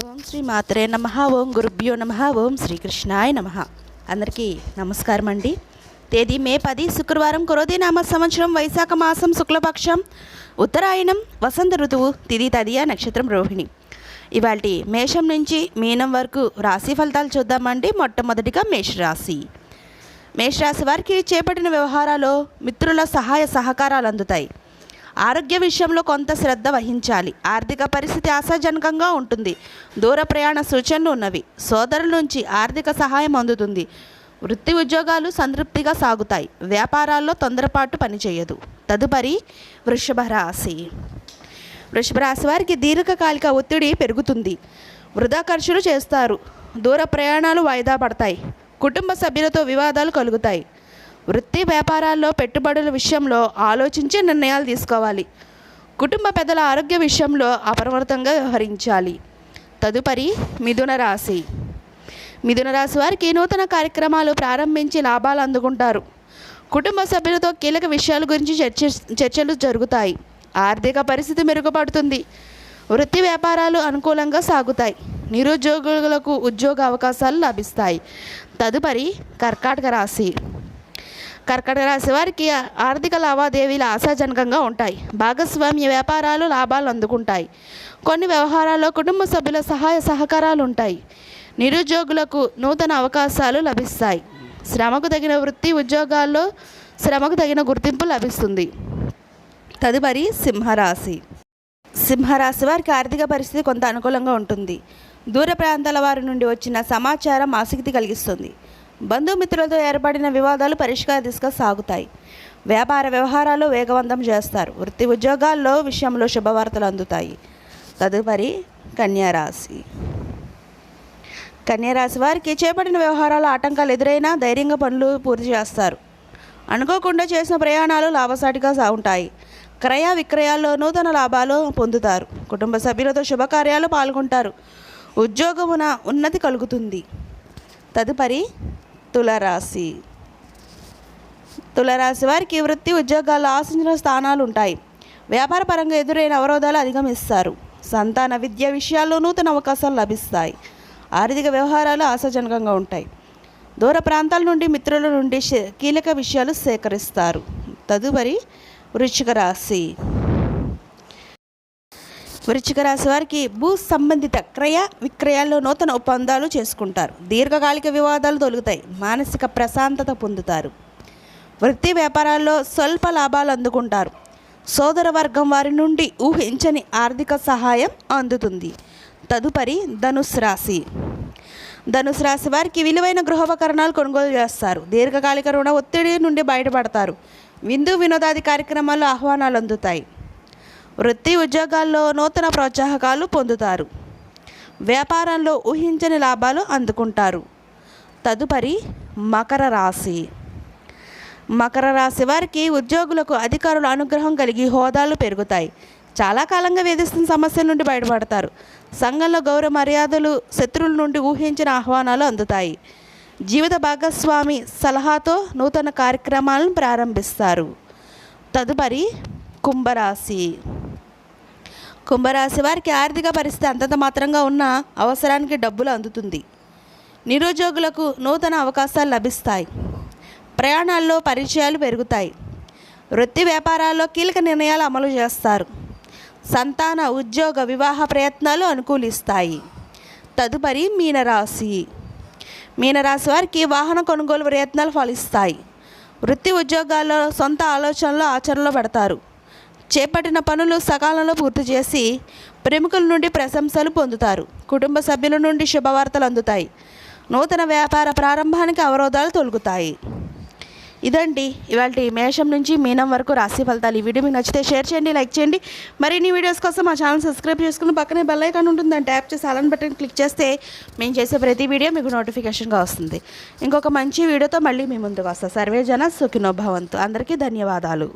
ఓం శ్రీ మాత్రే నమః. ఓం గురుభ్యో నమః. ఓం శ్రీకృష్ణాయ నమః. అందరికీ నమస్కారం అండి. తేదీ మే 10 శుక్రవారం, క్రోధినామ సంవత్సరం, వైశాఖ మాసం, శుక్లపక్షం, ఉత్తరాయణం, వసంత ఋతువు, తిథి తదియ, నక్షత్రం రోహిణి. ఇవాల్టి మేషం నుంచి మీనం వరకు రాశి ఫలితాలు చూద్దామండి. మొట్టమొదటిగా మేషరాశి. మేషరాశి వారికి చేపట్టిన వ్యవహారాల్లో మిత్రుల సహాయ సహకారాలు అందుతాయి. ఆరోగ్య విషయంలో కొంత శ్రద్ధ వహించాలి. ఆర్థిక పరిస్థితి ఆశాజనకంగా ఉంటుంది. దూర ప్రయాణ సూచనలు ఉన్నవి. సోదరుల నుంచి ఆర్థిక సహాయం అందుతుంది. వృత్తి ఉద్యోగాలు సంతృప్తిగా సాగుతాయి. వ్యాపారాల్లో తొందరపాటు పనిచేయదు. తదుపరి వృషభ రాశి. వృషభ రాశి వారికి దీర్ఘకాలిక ఒత్తిడి పెరుగుతుంది. వృధా ఖర్చులు చేస్తారు. దూర ప్రయాణాలు వాయిదా పడతాయి. కుటుంబ సభ్యులతో వివాదాలు కలుగుతాయి. వృత్తి వ్యాపారాల్లో పెట్టుబడుల విషయంలో ఆలోచించి నిర్ణయాలు తీసుకోవాలి. కుటుంబ పెద్దల ఆరోగ్య విషయంలో అప్రమత్తంగా వ్యవహరించాలి. తదుపరి మిథున రాశి. మిథున రాశి వారికి నూతన కార్యక్రమాలు ప్రారంభించి లాభాలు అందుకుంటారు. కుటుంబ సభ్యులతో కీలక విషయాల గురించి చర్చలు జరుగుతాయి. ఆర్థిక పరిస్థితి మెరుగుపడుతుంది. వృత్తి వ్యాపారాలు అనుకూలంగా సాగుతాయి. నిరుద్యోగులకు ఉద్యోగ అవకాశాలు లభిస్తాయి. తదుపరి కర్కాటక రాశి. కర్కాటక రాశి వారికి ఆర్థిక లావాదేవీలు ఆశాజనకంగా ఉంటాయి. భాగస్వామ్య వ్యాపారాలు లాభాలు అందుకుంటాయి. కొన్ని వ్యవహారాల్లో కుటుంబ సభ్యుల సహాయ సహకారాలు ఉంటాయి. నిరుద్యోగులకు నూతన అవకాశాలు లభిస్తాయి. శ్రమకు తగిన వృత్తి ఉద్యోగాల్లో శ్రమకు తగిన గుర్తింపు లభిస్తుంది. తదుపరి సింహరాశి. సింహరాశి వారికి ఆర్థిక పరిస్థితి కొంత అనుకూలంగా ఉంటుంది. దూర ప్రాంతాల వారి నుండి వచ్చిన సమాచారం ఆసక్తి కలిగిస్తుంది. బంధుమిత్రులతో ఏర్పడిన వివాదాలు పరిష్కార దిశగా సాగుతాయి. వ్యాపార వ్యవహారాలు వేగవంతం చేస్తారు. వృత్తి ఉద్యోగాల్లో విషయంలో శుభవార్తలు అందుతాయి. తదుపరి కన్యారాశి. కన్యారాశి వారికి చేపట్టిన వ్యవహారాలు ఆటంకాలు ఎదురైనా ధైర్యంగా పనులు పూర్తి చేస్తారు. అనుకోకుండా చేసిన ప్రయాణాలు లాభసాటిగా ఉంటాయి. క్రయ విక్రయాల్లో నూతన లాభాలు పొందుతారు. కుటుంబ సభ్యులతో శుభకార్యాలు పాల్గొంటారు. ఉద్యోగమున ఉన్నతి కలుగుతుంది. తదుపరి తులారాశి. తులారాశి వారికి వృత్తి ఉద్యోగాల్లో ఆశించిన స్థానాలు ఉంటాయి. వ్యాపార పరంగా ఎదురైన అవరోధాలు అధిగమిస్తారు. సంతాన విద్య విషయాల్లో నూతన అవకాశాలు లభిస్తాయి. ఆర్థిక వ్యవహారాలు ఆశాజనకంగా ఉంటాయి. దూర ప్రాంతాల నుండి మిత్రుల నుండి కీలక విషయాలు సేకరిస్తారు. తదుపరి వృశ్చిక రాశి. వృశ్చిక రాశి వారికి భూ సంబంధిత క్రయ విక్రయాల్లో నూతన ఒప్పందాలు చేసుకుంటారు. దీర్ఘకాలిక వివాదాలు తొలుగుతాయి. మానసిక ప్రశాంతత పొందుతారు. వృత్తి వ్యాపారాల్లో స్వల్ప లాభాలు అందుకుంటారు. సోదర వర్గం వారి నుండి ఊహించని ఆర్థిక సహాయం అందుతుంది. తదుపరి ధనుస్సు రాశి. ధనుస్సు రాశి వారికి విలువైన గృహోపకరణాలు కొనుగోలు చేస్తారు. దీర్ఘకాలిక రుణ ఒత్తిడి నుండి బయటపడతారు. విందు వినోదాది కార్యక్రమాల్లో ఆహ్వానాలు అందుతాయి. వృత్తి ఉద్యోగాల్లో నూతన ప్రోత్సాహకాలు పొందుతారు. వ్యాపారంలో ఊహించని లాభాలు అందుకుంటారు. తదుపరి మకర రాశి. మకర రాశి వారికి ఉద్యోగులకు అధికారుల అనుగ్రహం కలిగి హోదాలు పెరుగుతాయి. చాలా కాలంగా వేధిస్తున్న సమస్యల నుండి బయటపడతారు. సంఘంలో గౌరవ మర్యాదలు, శత్రువుల నుండి ఊహించిన ఆహ్వానాలు అందుతాయి. జీవిత భాగస్వామి సలహాతో నూతన కార్యక్రమాలను ప్రారంభిస్తారు. తదుపరి కుంభరాశి. కుంభరాశి వారికి ఆర్థిక పరిస్థితి అంతంత మాత్రంగా ఉన్న అవసరానికి డబ్బులు అందుతుంది. నిరుద్యోగులకు నూతన అవకాశాలు లభిస్తాయి. ప్రయాణాల్లో పరిచయాలు పెరుగుతాయి. వృత్తి వ్యాపారాల్లో కీలక నిర్ణయాలు అమలు చేస్తారు. సంతాన ఉద్యోగ వివాహ ప్రయత్నాలు అనుకూలిస్తాయి. తదుపరి మీనరాశి. మీనరాశి వారికి వాహన కొనుగోలు ప్రయత్నాలు ఫలిస్తాయి. వృత్తి ఉద్యోగాల్లో సొంత ఆలోచనలు ఆచరణలో పెడతారు. చేపట్టిన పనులు సకాలంలో పూర్తి చేసి ప్రముఖుల నుండి ప్రశంసలు పొందుతారు. కుటుంబ సభ్యుల నుండి శుభవార్తలు అందుతాయి. నూతన వ్యాపార ప్రారంభానికి అవరోధాలు తొలగుతాయి. ఇదండి ఇవాళ మేషం నుంచి మీనం వరకు రాశి ఫలితాలు. ఈ వీడియో మీకు నచ్చితే షేర్ చేయండి, లైక్ చేయండి. మరిన్ని వీడియోస్ కోసం మా ఛానల్ సబ్స్క్రైబ్ చేసుకుని పక్కనే బెల్ ఐకాన్ ఉంటుంది. దాన్ని ట్యాప్ చేసి అలాన్ బటన్ క్లిక్ చేస్తే మేము చేసే ప్రతి వీడియో మీకు నోటిఫికేషన్గా వస్తుంది. ఇంకొక మంచి వీడియోతో మళ్ళీ మీ ముందుకు వస్తాం. సర్వే జన సుఖినో భవంతు. అందరికీ ధన్యవాదాలు.